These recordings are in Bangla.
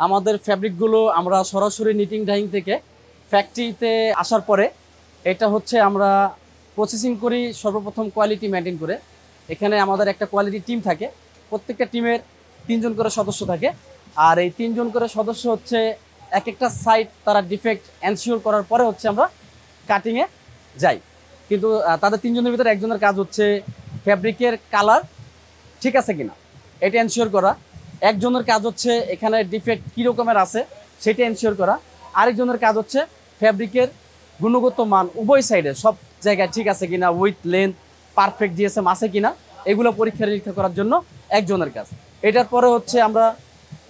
আমাদের ফ্যাব্রিকগুলো আমরা সরাসরি নিটিং ডাইং থেকে ফ্যাক্টরিতে আসার পরে এটা হচ্ছে আমরা প্রসেসিং করি সর্বপ্রথম কোয়ালিটি মেনটেন করে। এখানে আমাদের একটা কোয়ালিটি টিম থাকে, প্রত্যেকটা টিমের 3 জন করে সদস্য থাকে। আর এই 3 জন করে সদস্য হচ্ছে এক একটা সাইট তারা ডিফেক্ট এনশিওর করার পরে হচ্ছে আমরা কাটিংয়ে যাই। কিন্তু তাদের 3 জনের ভিতরে একজনের কাজ হচ্ছে ফ্যাব্রিকের কালার ঠিক আছে কিনা এটা এনশিওর করা, একজনের কাজ হচ্ছে এখানে ডিফেক্ট কী রকমের আছে সেটা এনশিওর করা, আরেকজনের কাজ হচ্ছে ফ্যাব্রিকের গুণগত মান উভয় সাইডে সব জায়গায় ঠিক আছে কিনা, উইথ লেন্থ পারফেক্ট জিএসএম আছে কিনা এগুলো পরীক্ষা নিরীক্ষা করার জন্য একজনের কাজ। এটার পরে হচ্ছে আমরা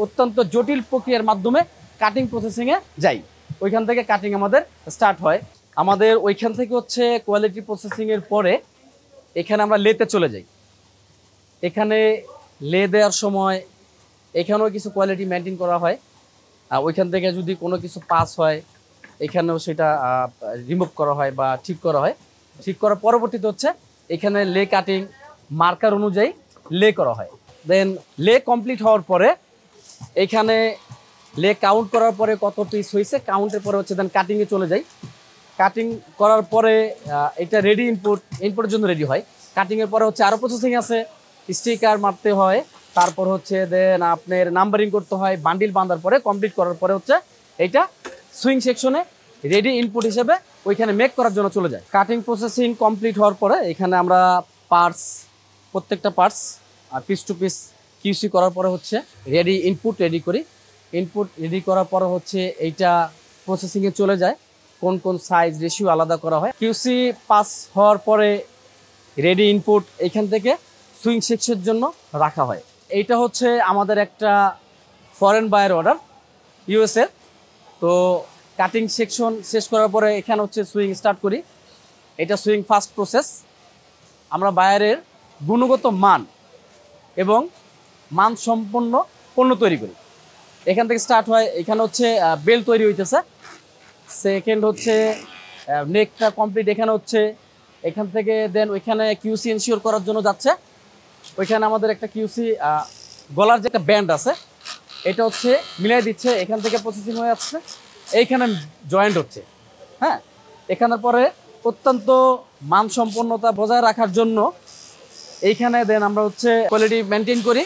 অত্যন্ত জটিল প্রক্রিয়ার মাধ্যমে কাটিং প্রসেসিংয়ে যাই, ওইখান থেকে কাটিং আমাদের স্টার্ট হয়। আমাদের ওইখান থেকে হচ্ছে কোয়ালিটি প্রসেসিংয়ের পরে এখানে আমরা লেতে চলে যাই। এখানে লে দেওয়ার সময় এখানেও কিছু কোয়ালিটি মেনটেন করা হয়। ওইখান থেকে যদি কোনো কিছু পাস হয় এখানেও সেটা রিমুভ করা হয় বা ঠিক করা হয়। ঠিক করার পরবর্তীতে হচ্ছে এখানে লে কাটিং মার্কার অনুযায়ী লে করা হয়। দেন লে কমপ্লিট হওয়ার পরে এখানে লে কাউন্ট করার পরে কত পিস হয়েছে কাউন্টের পরে হচ্ছে দেন কাটিংয়ে চলে যাই। কাটিং করার পরে এটা রেডি ইনপুটের জন্য রেডি হয়। কাটিংয়ের পরে হচ্ছে আরও প্রসেসিং আছে, স্টিকার মারতে হয়, তারপর হচ্ছে দেন আপনার নাম্বারিং করতে হয়, বান্ডিল বাঁধার পরে কমপ্লিট করার পরে হচ্ছে এইটা সুইং সেকশনে রেডি ইনপুট হিসেবে ওইখানে মেক করার জন্য চলে যায়। কাটিং প্রসেসিং কমপ্লিট হওয়ার পরে এখানে আমরা পার্টস প্রত্যেকটা পার্টস আর পিস টু পিস কিউসি করার পরে হচ্ছে রেডি ইনপুট রেডি করি। ইনপুট রেডি করার পরে হচ্ছে এইটা প্রসেসিংয়ে চলে যায়, কোন কোন সাইজ রেশিও আলাদা করা হয়। কিউসি পাস হওয়ার পরে রেডি ইনপুট এখান থেকে সুইং সেকশনের জন্য রাখা হয়। এইটা হচ্ছে আমাদের একটা ফরেন বায়ার অর্ডার ইউএসএর। তো কাটিং সেকশন শেষ করার পরে এখানে হচ্ছে সুইং স্টার্ট করি। এটা সুইং ফার্স্ট প্রসেস। আমরা বায়ারের গুণগত মান এবং মানসম্পন্ন পণ্য তৈরি করি। এখান থেকে স্টার্ট হয়। এখানে হচ্ছে বেল্ট তৈরি হইতেছে, সেকেন্ড হচ্ছে নেকটা কমপ্লিট এখানে হচ্ছে। এখান থেকে দেন ওইখানে কিউসি এনশিওর করার জন্য যাচ্ছে। ওইখানে আমাদের একটা কিউসি গলার যে একটা ব্যান্ড আছে এটা হচ্ছে মিলাই দিচ্ছে, এখান থেকে প্রসেসিং হয়ে যাচ্ছে, এইখানে জয়েন্ট হচ্ছে। হ্যাঁ, এখানের পরে অত্যন্ত মানসম্পন্নতা বজায় রাখার জন্য এইখানে দেন আমরা হচ্ছে কোয়ালিটি মেনটেন করি।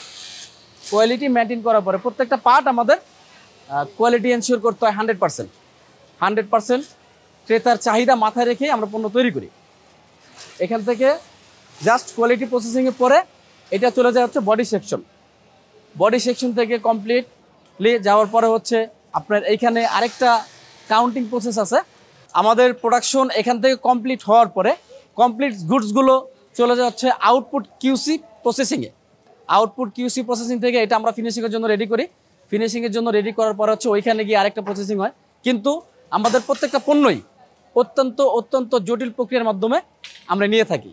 কোয়ালিটি মেনটেন করার পরে প্রত্যেকটা পার্ট আমাদের কোয়ালিটি এনশিওর করতে হয় 100%। ক্রেতার চাহিদা মাথায় রেখে আমরা পণ্য তৈরি করি। এখান থেকে জাস্ট কোয়ালিটি প্রসেসিংয়ের পরে এটা চলে যায় হচ্ছে বডি সেকশন। বডি সেকশন থেকে কমপ্লিটলি যাওয়ার পরে হচ্ছে আপনার এইখানে আরেকটা কাউন্টিং প্রসেস আছে। আমাদের প্রোডাকশন এখান থেকে কমপ্লিট হওয়ার পরে কমপ্লিট গুডসগুলো চলে যাচ্ছে আউটপুট কিউসি প্রসেসিংয়ে। আউটপুট কিউসি প্রসেসিং থেকে এটা আমরা ফিনিশিংয়ের জন্য রেডি করি। ফিনিশিংয়ের জন্য রেডি করার পর হচ্ছে ওইখানে গিয়ে আরেকটা প্রসেসিং হয়। কিন্তু আমাদের প্রত্যেকটা পণ্যই অত্যন্ত জটিল প্রক্রিয়ার মাধ্যমে আমরা নিয়ে থাকি।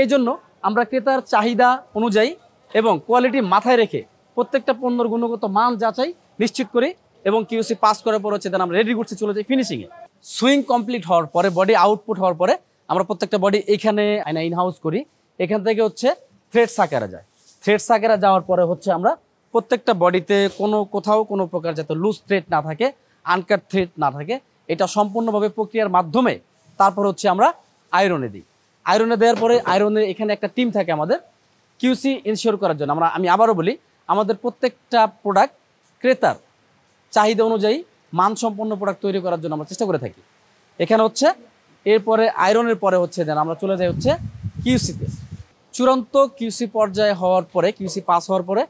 এই জন্য আমরা ক্রেতার চাহিদা অনুযায়ী এবং কোয়ালিটি মাথায় রেখে প্রত্যেকটা পণ্যর গুণগত মান যাচাই নিশ্চিত করি এবং কিউসি পাস করার পর হচ্ছে দেন আমরা রেডি করতে চলে যাই ফিনিশিংয়ে। সুইং কমপ্লিট হওয়ার পরে বডি আউটপুট হওয়ার পরে আমরা প্রত্যেকটা বডি এইখানে ইনহাউস করি। এখান থেকে হচ্ছে থ্রেড সাকারা যায়। থ্রেড সাকারা যাওয়ার পরে হচ্ছে আমরা প্রত্যেকটা বডিতে কোথাও কোনো প্রকার যাতে লুজ থ্রেড না থাকে, আনকাট থ্রেড না থাকে, এটা সম্পূর্ণভাবে প্রক্রিয়ার মাধ্যমে তারপর হচ্ছে আমরা আয়রনে দিই। আয়রনে দেওয়ার পরে আয়রনে এখানে একটা টিম থাকে আমাদের কিউসি ইনশিওর করার জন্য। আমি আবারও বলি, আমাদের প্রত্যেকটা প্রোডাক্ট ক্রেতার চাহিদা অনুযায়ী মানসম্পন্ন প্রোডাক্ট তৈরি করার জন্য আমরা চেষ্টা করে থাকি। এখানে হচ্ছে এরপরে আয়রনের পরে হচ্ছে দেন আমরা চলে যাই হচ্ছে কিউসিতে। চূড়ান্ত কিউসি পর্যায়ে হওয়ার পরে কিউসি পাস হওয়ার পরে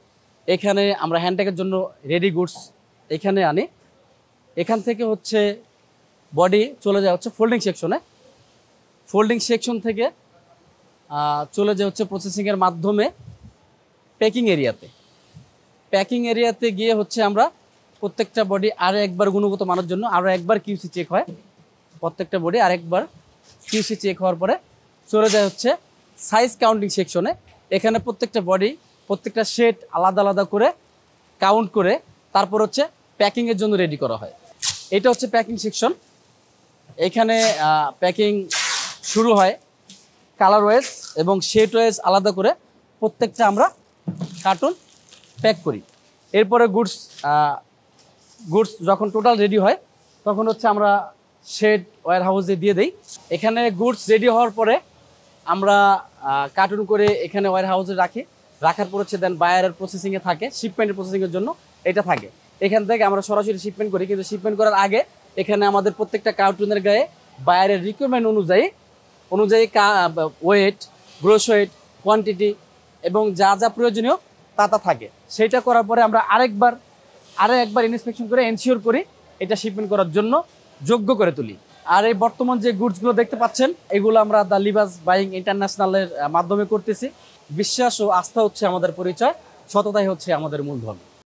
এখানে আমরা হ্যান্ডটেকের জন্য রেডি গুডস এখানে আনি। এখান থেকে হচ্ছে বডি চলে যায় হচ্ছে ফোল্ডিং সেকশনে। ফোল্ডিং সেকশন থেকে চলে যায় হচ্ছে প্রসেসিংয়ের মাধ্যমে প্যাকিং এরিয়াতে। প্যাকিং এরিয়াতে গিয়ে হচ্ছে আমরা প্রত্যেকটা বডি আরও একবার গুণগত মানের জন্য আরও একবার কিউসি চেক হয়। প্রত্যেকটা বডি আরেকবার কিউসি চেক হওয়ার পরে চলে যায় হচ্ছে সাইজ কাউন্টিং সেকশনে। এখানে প্রত্যেকটা বডি প্রত্যেকটা শেড আলাদা আলাদা করে কাউন্ট করে তারপর হচ্ছে প্যাকিংয়ের জন্য রেডি করা হয়। এটা হচ্ছে প্যাকিং সেকশন। এখানে প্যাকিং শুরু হয় কালার ওয়াইজ এবং শেড ওয়াইজ আলাদা করে প্রত্যেকটা আমরা কার্টুন প্যাক করি। এরপরে গুডস যখন টোটাল রেডি হয় তখন হচ্ছে আমরা শেড ওয়্যার হাউসে দিয়ে দেই। এখানে গুডস রেডি হওয়ার পরে আমরা কার্টুন করে এখানে ওয়্যার হাউসে রাখার পর হচ্ছে দেন বায়ারের প্রসেসিংয়ে থাকে, শিপমেন্টের প্রসেসিংয়ের জন্য এটা থাকে। এখান থেকে আমরা সরাসরি শিপমেন্ট করি, কিন্তু শিপমেন্ট করার আগে এখানে আমাদের প্রত্যেকটা কার্টুনের গায়ে বায়ারের রিকোয়ারমেন্ট অনুযায়ী ওয়েট, গ্রোস ওয়েট, কোয়ান্টিটি এবং যা যা প্রয়োজনীয় তা থাকে। সেটা করার পরে আমরা আরেকবার ইন্সপেকশন করে এনশিওর করি এটা শিপমেন্ট করার জন্য যোগ্য করে তুলি। আর এই বর্তমান যে গুডসগুলো দেখতে পাচ্ছেন এগুলো আমরা দ্য লিভাস বাইং ইন্টারন্যাশনালের মাধ্যমে করতেছি। বিশ্বাস ও আস্থা হচ্ছে আমাদের পরিচয়, সততাই হচ্ছে আমাদের মূলধন।